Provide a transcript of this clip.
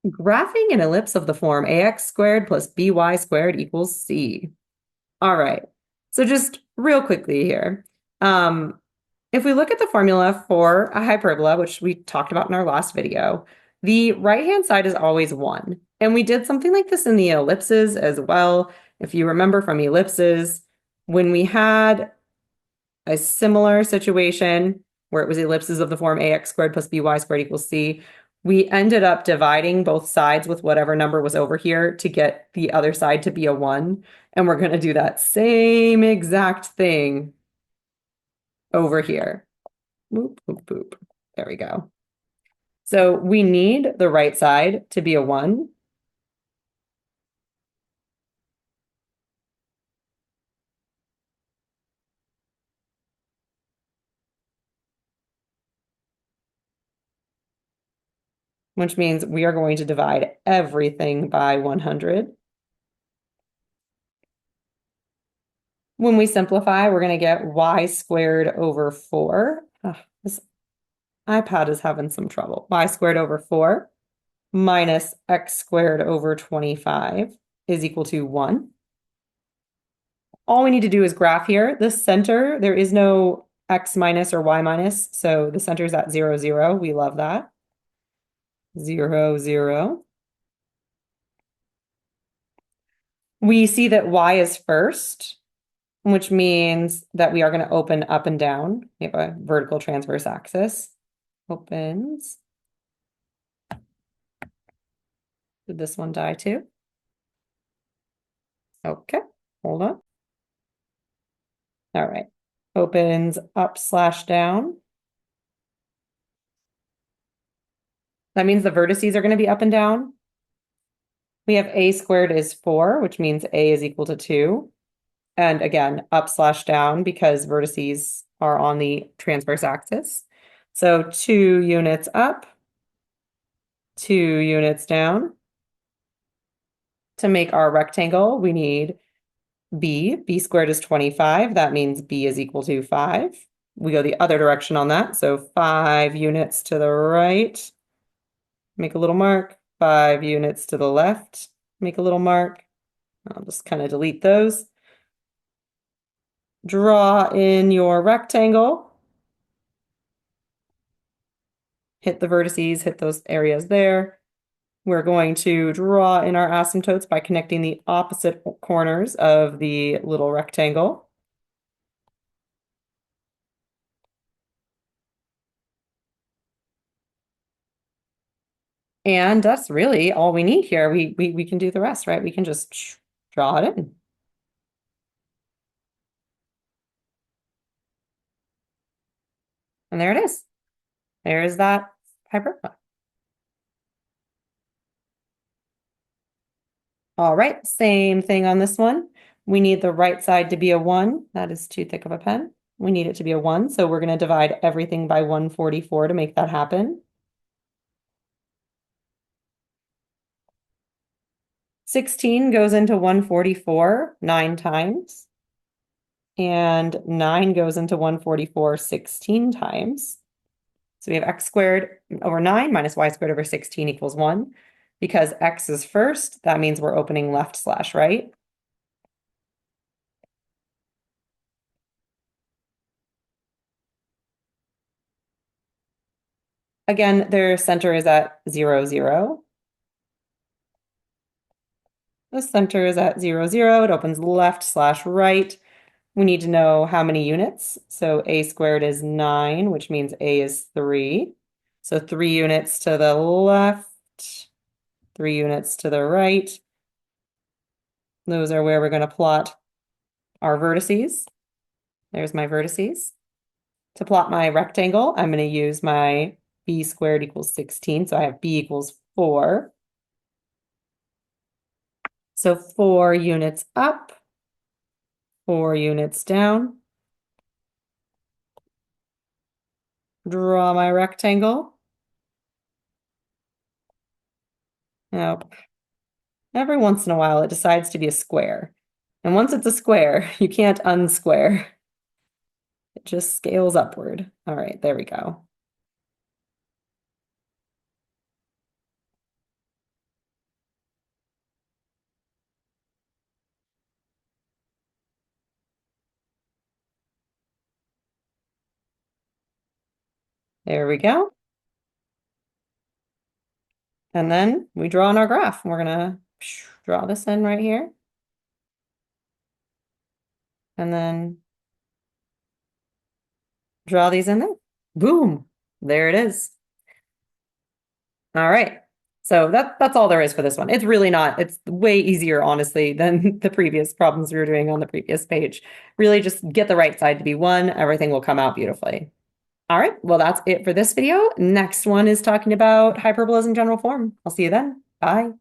Graphing an ellipse of the form ax squared plus by squared equals c. All right. So just real quickly here. If we look at the formula for a hyperbola, which we talked about in our last video, the right-hand side is always 1. And we did something like this in the ellipses as well. If you remember from ellipses, when we had a similar situation where it was ellipses of the form ax squared plus by squared equals c, we ended up dividing both sides with whatever number was over here to get the other side to be a 1. And we're going to do that same exact thing over here. Boop, boop, boop. There we go. So we need the right side to be a 1. Which means we are going to divide everything by 100. When we simplify, we're going to get y squared over 4. Ugh, this iPad is having some trouble. Y squared over 4 minus x squared over 25 is equal to 1. All we need to do is graph here. The center, there is no x minus or y minus, so the center is at 0, 0. We love that. 0, 0. We see that y is first, which means that we are going to open up and down. We have a vertical transverse axis. Opens. Did this one die too? Okay, hold on. All right. Opens up slash down. That means the vertices are going to be up and down. We have a squared is 4, which means a is equal to 2. And again, up slash down because vertices are on the transverse axis. So 2 units up, 2 units down. To make our rectangle, we need b. B squared is 25. That means b is equal to 5. We go the other direction on that. So 5 units to the right. Make a little mark. 5 units to the left. Make a little mark. I'll just kind of delete those. Draw in your rectangle. Hit the vertices, hit those areas there. We're going to draw in our asymptotes by connecting the opposite corners of the little rectangle. And that's really all we need here. We can do the rest, right? We can just draw it in. And there it is. There is that hyperbola. All right, same thing on this one. We need the right side to be a 1. That is too thick of a pen. We need it to be a 1, so we're going to divide everything by 144 to make that happen. 16 goes into 144 9 times. And 9 goes into 144 16 times. So we have x squared over 9 minus y squared over 16 equals 1. Because x is first, that means we're opening left slash right. Again, their center is at 0, 0. The center is at 0, 0. It opens left slash right. We need to know how many units. So a squared is 9, which means a is 3. So 3 units to the left, 3 units to the right. Those are where we're going to plot our vertices. There's my vertices. To plot my rectangle, I'm going to use my b squared equals 16. So I have b equals 4. So 4 units up, 4 units down. Draw my rectangle. Now, every once in a while, it decides to be a square. And once it's a square, you can't unsquare. It just scales upward. All right, there we go. There we go. And then we draw on our graph. We're gonna draw this in right here. And then draw these in there. Boom. There it is. All right. So that's all there is for this one. It's really not, it's way easier, honestly, than the previous problems we were doing on the previous page. Really just get the right side to be 1. Everything will come out beautifully. All right. Well, that's it for this video. Next one is talking about hyperbolas in general form. I'll see you then. Bye.